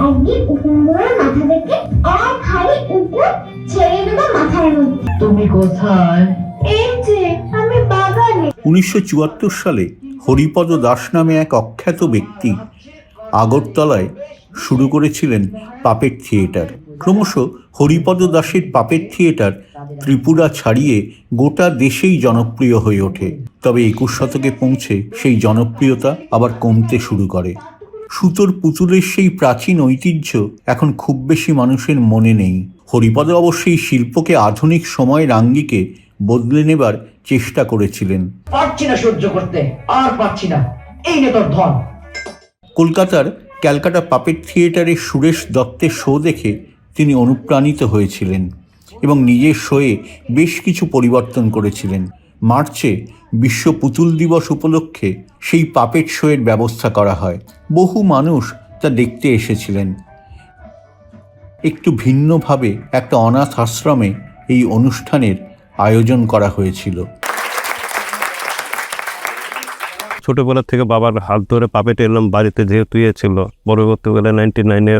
একদিন উকুনগুলোর মাথা থেকে এক হাড়ি উকুন ছেড়ে দেবো মাথার মধ্যে। তুমি কোথায়? এই যে আমি বাগানে। 1974 সালে হরিপদ দাস নামে এক অখ্যাত ব্যক্তি আগরতলায় শুরু করেছিলেন পাপেট থিয়েটার। ক্রমশ হরিপদ দাসের পাপেট থিয়েটার ত্রিপুরা ছাড়িয়ে গোটা দেশেই জনপ্রিয় হয়ে ওঠে। তবে 21 শতকে পৌঁছে সেই জনপ্রিয়তা আবার কমতে শুরু করে। সুতোর পুতুলের সেই প্রাচীন ঐতিহ্য এখন খুব বেশি মানুষের মনে নেই। হরিপদ অবশ্যই শিল্পকে আধুনিক সময়ের আঙ্গিকে বদলে নেবার চেষ্টা করেছিলেন। পারছি না সহ্য করতে, আর পারছি না, এই নে তোর ধন। কলকাতার ক্যালকাটা পাপেট থিয়েটারের সুরেশ দত্তের শো দেখে তিনি অনুপ্রাণিত হয়েছিলেন এবং নিজের শোয়ে বেশ কিছু পরিবর্তন করেছিলেন। মার্চে বিশ্ব পুতুল দিবস উপলক্ষে সেই পাপেট শোয়ের ব্যবস্থা করা হয়। বহু মানুষ তা দেখতে এসেছিলেন। একটু ভিন্নভাবে একটা অনাথ আশ্রমে এই অনুষ্ঠানের আয়োজন করা হয়েছিল। ছোটবেলা থেকে বাবার হাত ধরে পাপেট এলাম, বাড়িতে যেহেতু ছিল। পরবর্তীকালে 99-এ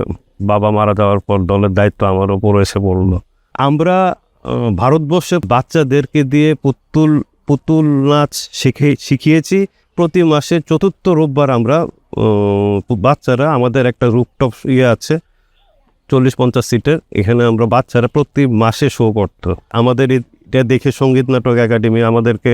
বাবা মারা যাওয়ার পর দলের দায়িত্ব আমার ওপর এসে পড়লো। আমরা ভারতবর্ষে বাচ্চাদেরকে দিয়ে পুতুল নাচ শিখিয়েছি। প্রতি মাসে চতুর্থ রোববার আমরা বাচ্চারা, আমাদের একটা রুফটপ আছে 40-50 সিটের, এখানে আমরা বাচ্চারা প্রতি মাসে শো করতো। আমাদের এটা দেখে সঙ্গীত নাটক একাডেমি আমাদেরকে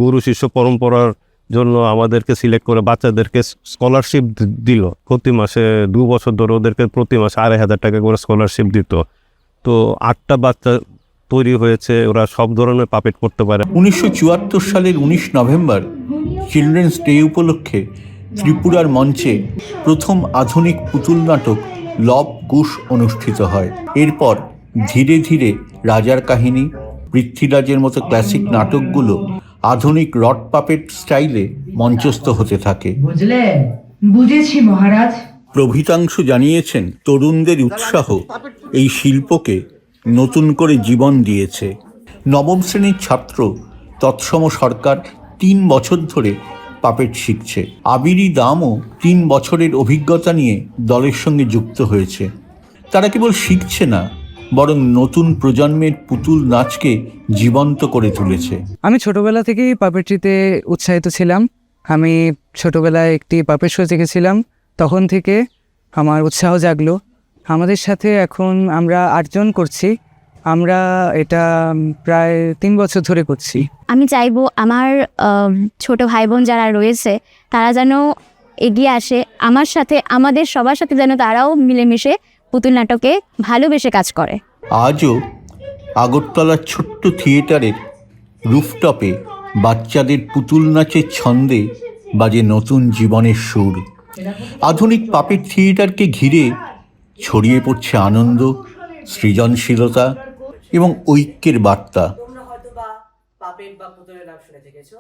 গুরু শিষ্য পরম্পরার জন্য আমাদেরকে সিলেক্ট করে বাচ্চাদেরকে স্কলারশিপ দিল। প্রতি মাসে 2 বছর ধরে ওদেরকে প্রতি মাসে 2,500 টাকা করে স্কলারশিপ দিত। তো 8টা বাচ্চা তৈরি হয়েছে, ওরা সব ধরনের পাপেট করতে পারে। 1974 সালের 19 নভেম্বর চিলড্রেন্স ডে উপলক্ষে ত্রিপুরার মঞ্চে প্রথম আধুনিক পুতুল নাটক লব কুশ অনুষ্ঠিত হয়। এরপর ধীরে ধীরে রাজার কাহিনী, পৃথ্বীরাজের মতো ক্লাসিক নাটকগুলো আধুনিক রড পাপেট স্টাইলে মঞ্চস্থ হতে থাকে। বুঝলে? বুঝেছি মহারাজ। প্রভৃতাংশু জানিয়েছেন, তরুণদের উৎসাহ এই শিল্পকে নতুন করে জীবন দিয়েছে। নবম শ্রেণীর ছাত্র তৎসম সরকার 3 বছর ধরে পাপেট শিখছে। আবিরি দামও 3 বছরের অভিজ্ঞতা নিয়ে দলের সঙ্গে যুক্ত হয়েছে। তারা কেবল শিখছে না, বরং নতুন প্রজন্মের পুতুল নাচকে জীবন্ত করে তুলেছে। আমি ছোটবেলা থেকেই পাপেট্রিতে উৎসাহিত ছিলাম। আমি ছোটবেলায় একটি পাপেট শো দেখেছিলাম, তখন থেকে আমার উৎসাহ জাগলো। আমাদের সাথে এখন আমরা 8 জন করছি। আমরা এটা প্রায় 3 বছর ধরে করছি। আমি চাইবো আমার ছোট ভাই বোন যারা রয়েছে তারা যেন এগিয়ে আসে আমার সাথে, আমাদের সবার সাথে যেন তারাও মিলেমিশে পুতুল নাটকে ভালোবেসে কাজ করে। আজও আগরতলার ছোট্ট থিয়েটারের রুফটপে বাচ্চাদের পুতুল নাচের ছন্দে বাজে নতুন জীবনের সুর। আধুনিক পাপেট থিয়েটারকে ঘিরে ছড়িয়ে পড়ছে আনন্দ, সৃজনশীলতা এবং ঐক্যের বার্তা। তোমরা হয়তো বা পাপেট বা পুতুলের নাম শুনে থেকেছো।